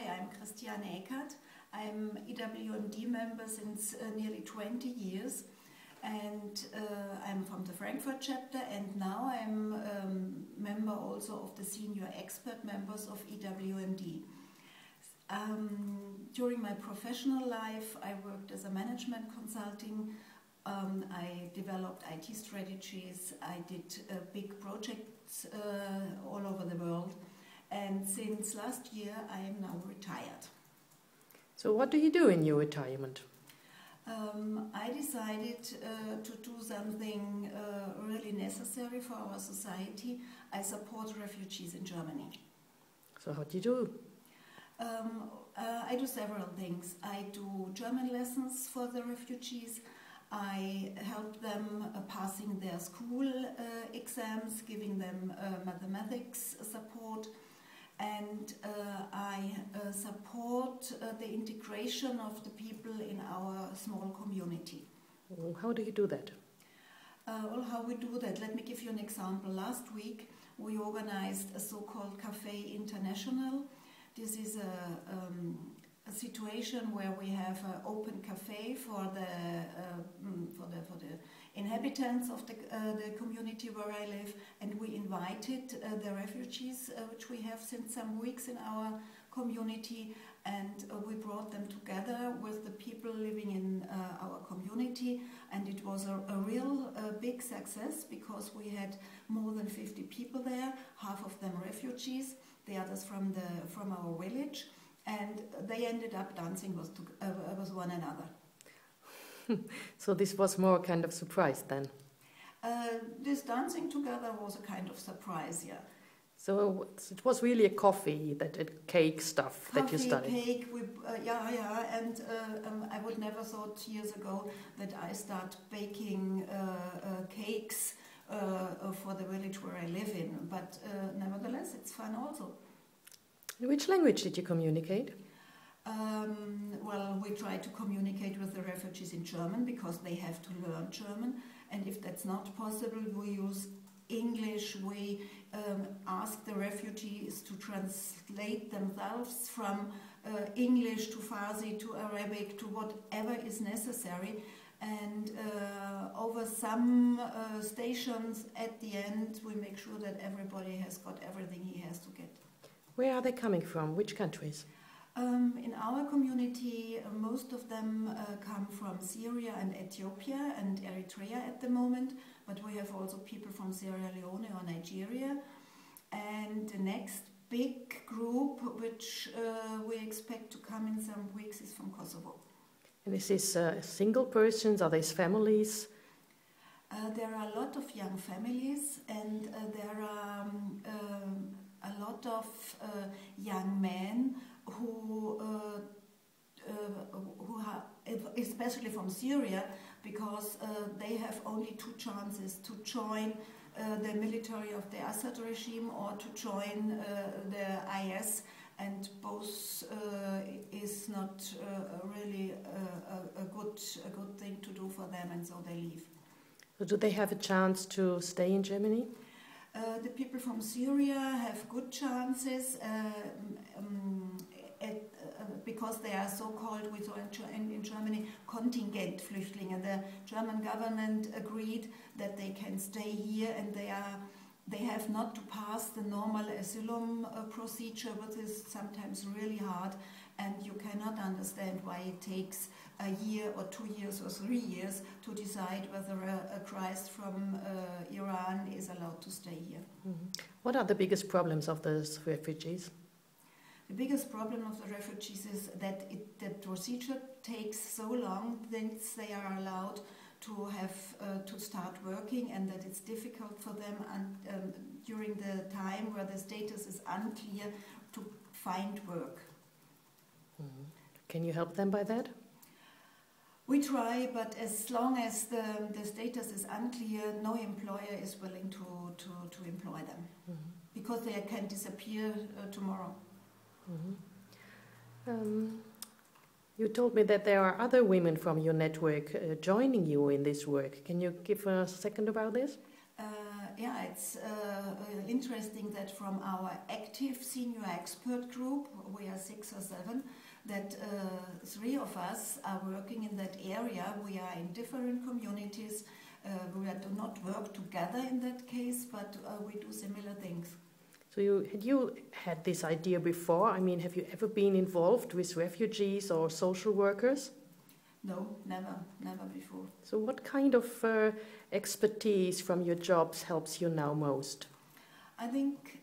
Hi, I'm Christiane Eckhardt. I'm EWMD member since nearly 20 years, and I'm from the Frankfurt chapter, and now I'm member also of the senior expert members of EWMD. During my professional life, I worked as a management consulting. I developed IT strategies. I did big projects all over the world. And since last year, I am now retired. So what do you do in your retirement? I decided to do something really necessary for our society. I support refugees in Germany. So what do you do? I do several things. I do German lessons for the refugees. I help them passing their school exams, giving them mathematics support. And I support the integration of the people in our small community. How do you do that? Well, how we do that? Let me give you an example. Last week we organized a so-called Café International. This is a situation where we have an open cafe for the inhabitants of the community where I live, and we invited the refugees, which we have since some weeks in our community, and we brought them together with the people living in our community, and it was a real big success because we had more than 50 people there, half of them refugees, the others from our village, and they ended up dancing with one another. So this was more kind of surprise then? This dancing together was a kind of surprise, yeah. So it was really a coffee, cake stuff that you studied? Cake, and I would never thought years ago that I start baking cakes for the village where I live in, but nevertheless it's fun also. In which language did you communicate? Well, we try to communicate with the refugees in German because they have to learn German, and if that's not possible, we use English. We ask the refugees to translate themselves from English to Farsi to Arabic to whatever is necessary, and over some stations at the end we make sure that everybody has got everything he has to get. Where are they coming from? Which countries? In our community, most of them come from Syria and Ethiopia and Eritrea at the moment, but we have also people from Sierra Leone or Nigeria. And the next big group, which we expect to come in some weeks, is from Kosovo. And is this single persons? Are these families? There are a lot of young families, and there are a lot of young men who especially from Syria, because they have only two chances: to join the military of the Assad regime or to join the IS, and both is not really a good thing to do for them, and so they leave. So do they have a chance to stay in Germany? The people from Syria have good chances because they are so-called, in Germany, contingent Flüchtlinge. The German government agreed that they can stay here, and they have not to pass the normal asylum procedure, which is sometimes really hard, and you cannot understand why it takes a year or 2 years or 3 years to decide whether a Christ from Iran is allowed to stay here. Mm-hmm. What are the biggest problems of those refugees? The biggest problem of the refugees is that the procedure takes so long since they are allowed to have to start working, and that it's difficult for them during the time where the status is unclear to find work. Mm-hmm. Can you help them by that? We try, but as long as the status is unclear, no employer is willing to employ them, mm-hmm. because they can disappear tomorrow. Mm-hmm. You told me that there are other women from your network joining you in this work. Can you give a second about this? yeah, it's interesting that from our active senior expert group, we are 6 or 7, that 3 of us are working in that area. We are in different communities. We do not work together in that case, but we do similar things. So you had this idea before? I mean, have you ever been involved with refugees or social workers? No, never before. So what kind of expertise from your jobs helps you now most? I think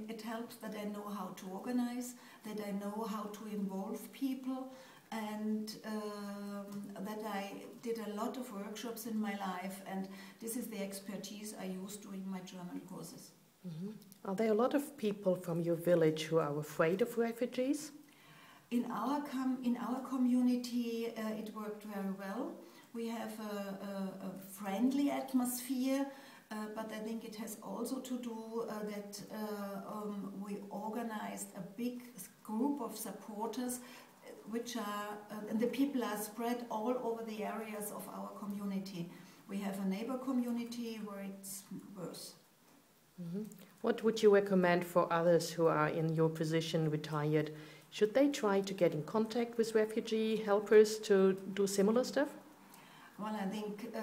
it helps that I know how to organize, that I know how to involve people, and that I did a lot of workshops in my life, and this is the expertise I use during my German courses. Mm-hmm. Are there a lot of people from your village who are afraid of refugees? In our community, it worked very well. We have a friendly atmosphere, but I think it has also to do that we organized a big group of supporters, which are, and the people are spread all over the areas of our community. We have a neighbor community where it's worse. Mm-hmm. What would you recommend for others who are in your position, retired? Should they try to get in contact with refugee helpers to do similar stuff? Well, I think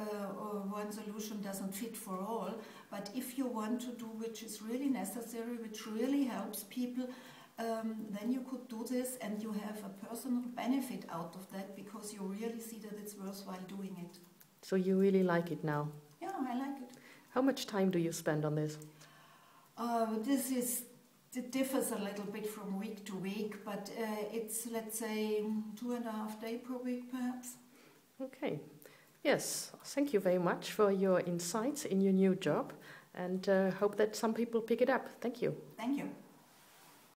one solution doesn't fit for all, but if you want to do which is really necessary, which really helps people, then you could do this and you have a personal benefit out of that because you really see that it's worthwhile doing it. So you really like it now? Yeah, I like it. How much time do you spend on this? It differs a little bit from week to week, but it's, let's say, 2.5 days per week, perhaps. Okay. Yes, thank you very much for your insights in your new job, and hope that some people pick it up. Thank you. Thank you.